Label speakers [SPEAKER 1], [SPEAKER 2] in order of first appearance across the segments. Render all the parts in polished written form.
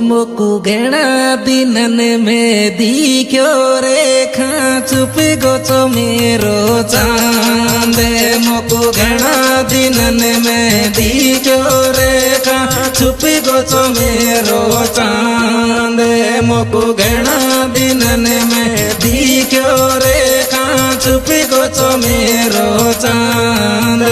[SPEAKER 1] मुकु गेणा दिनन में दिख्यो रेखा चुप गोचो मेरो चांद मुकु गेणा दिनन में दिख्यो रेखा चुप गोचो मेरो चांद मुकु गेणा दिनन में दिख्यो रेखा चुप गोचो मेरो चांद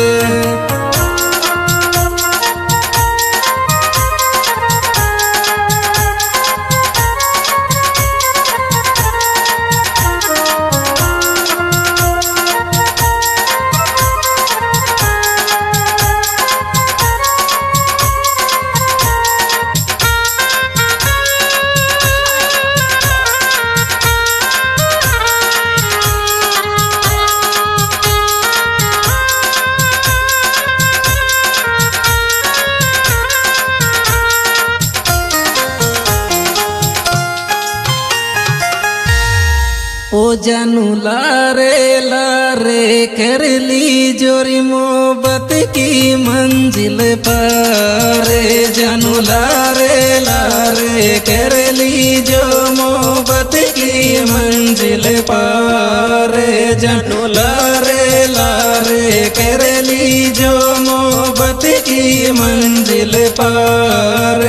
[SPEAKER 1] ओ जानू लारे लारे कर ली जोरी मोहब्बत की मंजिल पर जानू लारे लारे कर ली जो मोहब्बत की मंजिल पर जानू लारे लारे कर ली जो मोहब्बत की मंजिल पर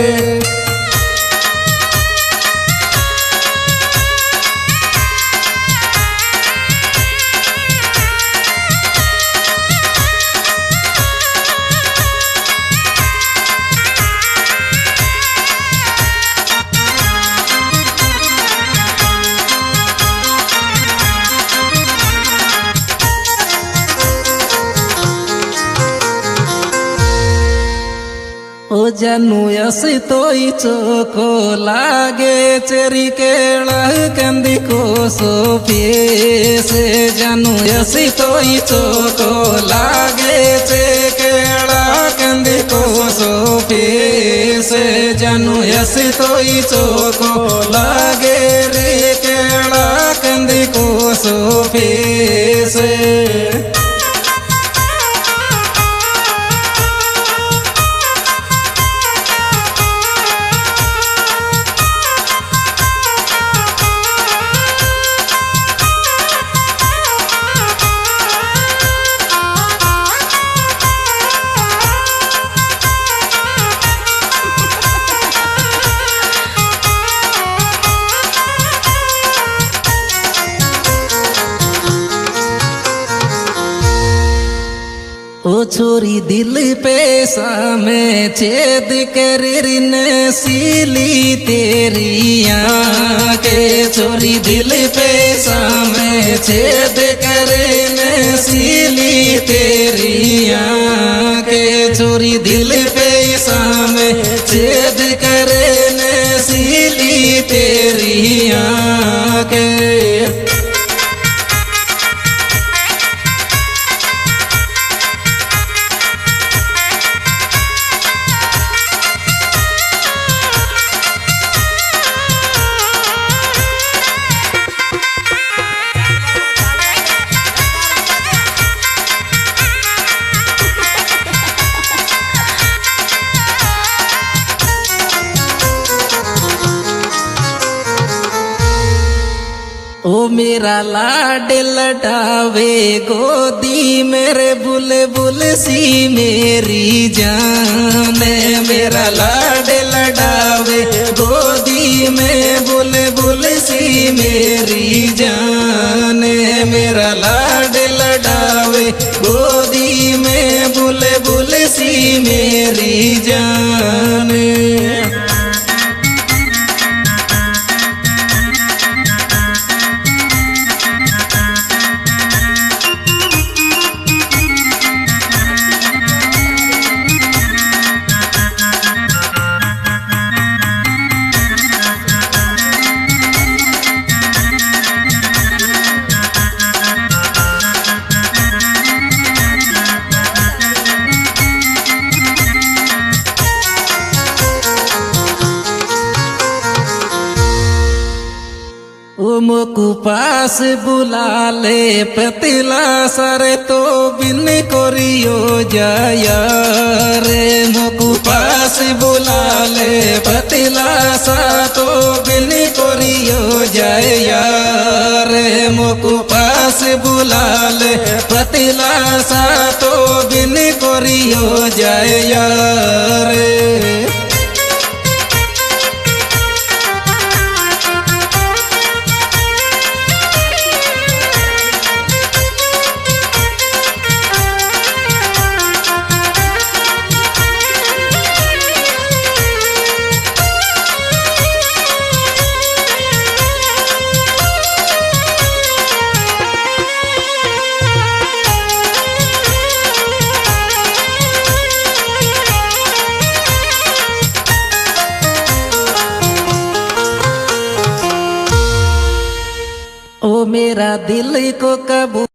[SPEAKER 1] ओ जानू यसी तोई चोको लागे चेरी केला कंदी को सोफिए से जानू यसी तोई चोको लागे चे केला कंदी को सोफिए से जानू यसी तोई चोको लागे रे केला कंदी को सोफिए से ओ छोरी दिल पे सामे छेद कर सीली तेरी आंखें छोरी दिल पे सामे छेद कर सीली तेरी आंखें छोरी दिल पे सामे छेद कर सीली तेरी आंखें ओ मेरा लाड लटावे गोदी मेरे बुलबुल सी मेरी जान मेरा लाड लटावे गोदी में बुलबुल सी मेरी जान मेरा लाड लटावे गोदी में बुलबुल सी मेरी जान मुकु पास बुला ले पतिला सारे तो बिन करियो जाया रे मुकु पास बुला ले पतिला पतिला सा तो बिनी करियो जाए यार मोकु पास बुला ले पतिला सा तो बिनी करियो जाए यार ओ मेरा दिल को कबूल